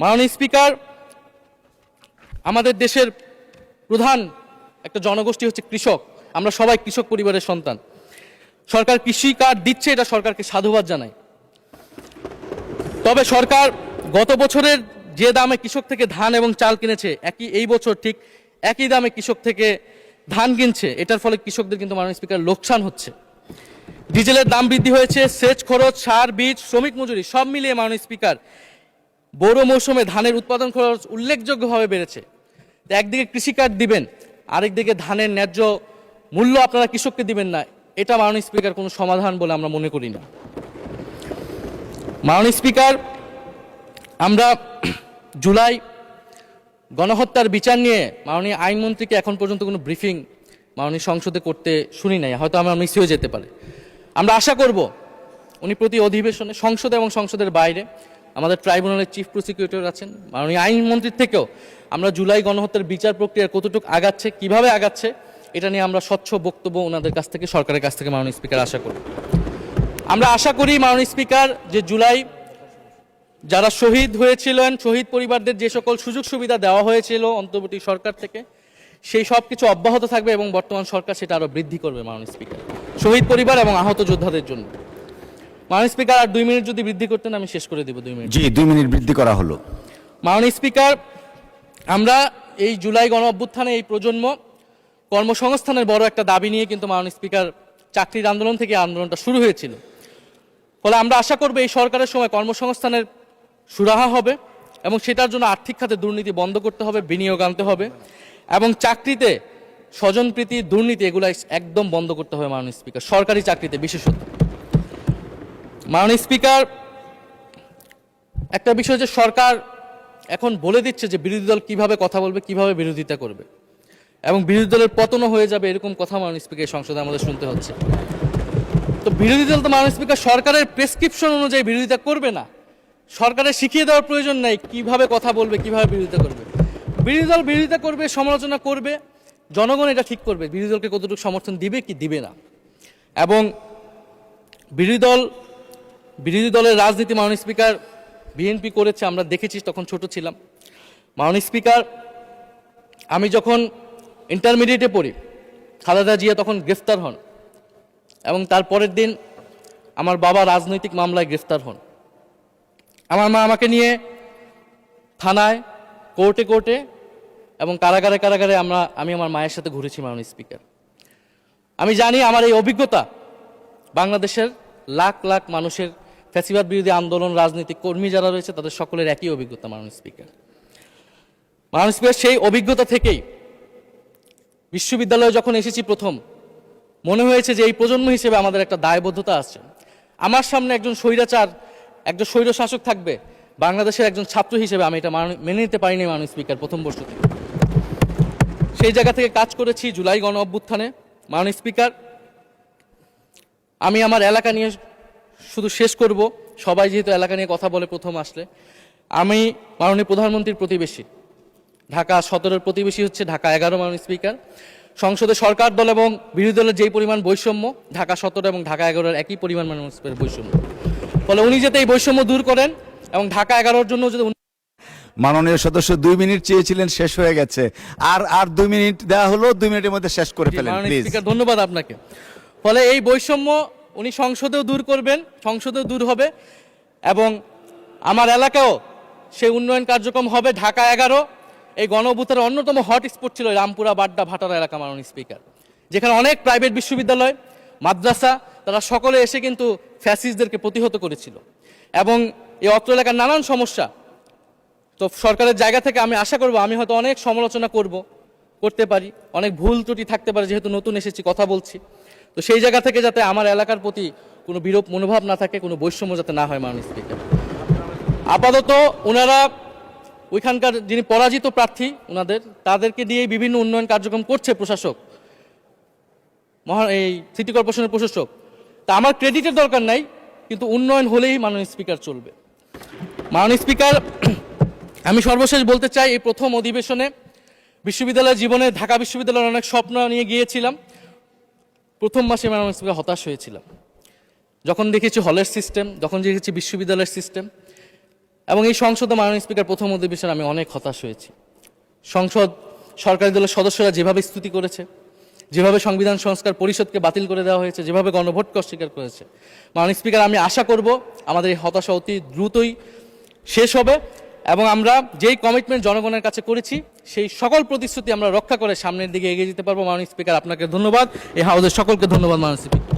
মাননীয় স্পিকার, আমাদের দেশের প্রধান একটা জনগোষ্ঠী হচ্ছে কৃষক, আমরা সবাই কৃষক পরিবারের সন্তান। সরকার কৃষি কার্ড দিচ্ছে, এটা সরকারকে সাধুবাদ জানাই। তবে সরকার গত বছরের যে দামে কৃষক থেকে ধান এবং চাল কিনেছে, এই বছর ঠিক একই দামে কৃষক থেকে ধান কিনছে, এটার ফলে কৃষকদের কিন্তু মাননীয় স্পিকার লোকসান হচ্ছে। ডিজেলের দাম বৃদ্ধি হয়েছে, সেচ খরচ, সার, বীজ, শ্রমিক মজুরি সব মিলিয়ে মাননীয় স্পিকার বড় মৌসুমে ধানের উৎপাদন খরচ উল্লেখযোগ্যভাবে বেড়েছে। একদিকে কৃষি কার্ড দিবেন, আরেকদিকে ধানের ন্যায্য মূল্য আপনারা কৃষককে দিবেন না, এটা মাননীয় স্পিকার কোনো সমাধান বলে আমরা মনে করি না। মাননীয় স্পিকার, আমরা জুলাই গণহত্যার বিচার নিয়ে মাননীয় আইনমন্ত্রীকে এখন পর্যন্ত কোনো ব্রিফিং মাননীয় সংসদে করতে শুনি নাই, হয়তো আমার মিস হয়ে যেতে পারে। আমরা আশা করব উনি প্রতি অধিবেশনে সংসদে এবং সংসদের বাইরে আমাদের ট্রাইব্যুনালের চিফ প্রসিকিউটর আছেন, মাননীয় আইনমন্ত্রীর থেকেও আমরা জুলাই গণহত্যার বিচার প্রক্রিয়া কতটুকু আগাচ্ছে, কিভাবে আগাচ্ছে, এটা নিয়ে আমরা স্বচ্ছ বক্তব্য ওনাদের কাছ থেকে, সরকারের কাছ থেকে মাননীয় স্পিকার আশা করি। আমরা আশা করি মাননীয় স্পিকার, যে জুলাই যারা শহীদ হয়েছিলেন, শহীদ পরিবারদের যে সকল সুযোগ সুবিধা দেওয়া হয়েছিল অন্তর্বর্তী সরকার থেকে, সেই সব কিছু অব্যাহত থাকবে, এবং বর্তমান সরকার সেটা আরও বৃদ্ধি করবে মাননীয় স্পিকার, শহীদ পরিবার এবং আহত যোদ্ধাদের জন্য। মাননীয় স্পিকার আর 2 মিনিট যদি বৃদ্ধি করতেন আমি শেষ করে দেব 2 মিনিট। জি, 2 মিনিট বৃদ্ধি করা হলো। মাননীয় স্পিকার, আমরা এই জুলাই গণ অভ্যুত্থানে এই প্রজন্ম কর্মসংস্থানের বড় একটা দাবি নিয়ে কিন্তু মাননীয় স্পিকার চাকরির আন্দোলন থেকে আন্দোলনটা শুরু হয়েছিল। ফলে আমরা আশা করব এই সরকারের সময় কর্মসংস্থানের সুরাহা হবে এবং সেটার জন্য আর্থিক খাতে দুর্নীতি বন্ধ করতে হবে, বিনিয়োগ আনতে হবে এবং চাকরিতে স্বজনপ্রীতি, দুর্নীতি এগুলো একদম বন্ধ করতে হবে মাননীয় স্পিকার, সরকারি চাকরিতে বিশেষত। মাননীয় স্পিকার, একটা বিষয় যে সরকার এখন বলে দিচ্ছে যে বিরোধী দল কিভাবে কথা বলবে, কিভাবে বিরোধিতা করবে এবং বিরোধী দলের পতনও হয়ে যাবে, এরকম কথা মাননীয় স্পিকার সংসদে আমাদের শুনতে হচ্ছে। তো বিরোধী দল তো মাননীয় স্পিকার সরকারের প্রেসক্রিপশন অনুযায়ী বিরোধিতা করবে না, সরকারের শিখিয়ে দেওয়ার প্রয়োজন নাই কিভাবে কথা বলবে, কিভাবে বিরোধিতা করবে। বিরোধী দল বিরোধিতা করবে, সমালোচনা করবে, জনগণ এটা ঠিক করবে বিরোধী দলকে কতটুকু সমর্থন দিবে কি দিবে না। এবং বিরোধী দলের রাজনীতি মাননীয় স্পিকার বিএনপি করেছে, আমরা দেখেছি, তখন ছোট ছিলাম। মাননীয় স্পিকার, আমি যখন ইন্টারমিডিয়েটে পড়ি খালেদা জিয়া তখন গ্রেফতার হন এবং তার পরের দিন আমার বাবা রাজনৈতিক মামলায় গ্রেফতার হন। আমার মা আমাকে নিয়ে থানায়, কোর্টে এবং কারাগারে আমি আমার মায়ের সাথে ঘুরেছি মাননীয় স্পিকার। আমি জানি আমার এই অভিজ্ঞতা বাংলাদেশের লাখ লাখ মানুষের, ফ্যাসিবাদ বিরোধী আন্দোলন, রাজনৈতিক কর্মী যারা রয়েছে তাদের সকলের একই অভিজ্ঞতা মাননীয় স্পিকার। মাননীয় স্পিকার, সেই অভিজ্ঞতা থেকেই বিশ্ববিদ্যালয়ে যখন এসেছি প্রথম মনে হয়েছে যে এই প্রজন্ম হিসেবে আমাদের একটা দায়বদ্ধতা আছে। আমার সামনে একজন স্বৈর শাসক থাকবে, বাংলাদেশের একজন ছাত্র হিসেবে আমি এটা মেনে নিতে পারিনি মাননীয় স্পিকার প্রথম বর্ষ থেকে। সেই জায়গা থেকে কাজ করেছি জুলাই গণ অভ্যুত্থানে। মাননীয় স্পিকার, আমি আমার এলাকা নিয়ে শুধু শেষ করব, সবাই যেহেতু এলাকা নিয়ে কথা বলে প্রথম আসলে, আমি মাননীয় প্রধানমন্ত্রীর প্রতিবেশী, ঢাকা 17-এর প্রতিবেশী হচ্ছে ঢাকা 11 মাননীয় স্পিকার। সংসদে সরকার দল এবং বিরোধী দলের যেই পরিমাণ বৈষম্য, ঢাকা 17 এবং ঢাকা 11-এর একই পরিমাণ মাননীয় স্পিকার বৈষম্য। ফলে উনি যাতে এই বৈষম্য দূর করেন এবং ঢাকা 11-র জন্য যদি মাননীয় সদস্য 2 মিনিট চেয়েছিলেন, শেষ হয়ে গেছে। আর 2 মিনিট দেওয়া হলো, 2 মিনিটের মধ্যে শেষ করে ফেলেন প্লিজ। স্পিকার, ধন্যবাদ আপনাকে। ফলে এই বৈষম্য উনি সংসদেও দূর করবেন, সংসদেও দূর হবে এবং আমার এলাকাও সেই উন্নয়ন কার্যক্রম হবে। ঢাকা 11 এই গণ অভ্যুত্থানের অন্যতম হট স্পট ছিল রামপুরা, বাড্ডা, ভাটারা এলাকা মাননীয় স্পিকার, যেখানে অনেক প্রাইভেট বিশ্ববিদ্যালয়, মাদ্রাসা, তারা সকলে এসে কিন্তু ফ্যাসিস্টদেরকে প্রতিহত করেছিল এবং এই অত্র এলাকার নানান সমস্যা। তো সরকারের জায়গা থেকে আমি আশা করব, আমি হয়তো অনেক সমালোচনা করতে পারি, অনেক ভুল ত্রুটি থাকতে পারে, যেহেতু নতুন এসেছি কথা বলছি। তো সেই জায়গা থেকে যাতে আমার এলাকার প্রতি কোনো বিরূপ মনোভাব না থাকে, কোনো বৈষম্য যাতে না হয় মাননীয় স্পিকার। আপাতত ওনারা ওইখানকার যিনি পরাজিত প্রার্থী তাদেরকে দিয়ে বিভিন্ন উন্নয়ন কার্যক্রম করছে প্রশাসক, এই সিটি কর্পোরেশনের প্রশাসক। তা আমার ক্রেডিটের দরকার নাই, কিন্তু উন্নয়ন হলেই মাননীয় স্পিকার চলবে। মাননীয় স্পিকার, আমি সর্বশেষ বলতে চাই, এই প্রথম অধিবেশনে বিশ্ববিদ্যালয় জীবনে ঢাকা বিশ্ববিদ্যালয়ের অনেক স্বপ্ন নিয়ে গিয়েছিলাম। প্রথম মাসে মাননীয় স্পিকার হতাশ হয়েছিলাম যখন দেখেছি হলের সিস্টেম, যখন দেখেছি বিশ্ববিদ্যালয়ের সিস্টেম এবং এই সংসদে মাননীয় স্পিকার প্রথম অধিবেশনে আমি অনেক হতাশ হয়েছি। সরকারি দলের সদস্যরা যেভাবে স্তুতি করেছে, যেভাবে সংবিধান সংস্কার পরিষদকে বাতিল করে দেওয়া হয়েছে, যেভাবে গণভোটকে অস্বীকার করেছে, মাননীয় স্পিকার আমি আশা করব আমাদের এই হতাশা অতি দ্রুতই শেষ হবে এবং আমরা যেই কমিটমেন্ট জনগণের কাছে করেছি সেই সকল প্রতিশ্রুতি আমরা রক্ষা করে সামনের দিকে এগিয়ে যেতে পারবো। মাননীয় স্পিকার, আপনাকে ধন্যবাদ, এই হাউসের সকলকে ধন্যবাদ মাননীয় স্পিকার।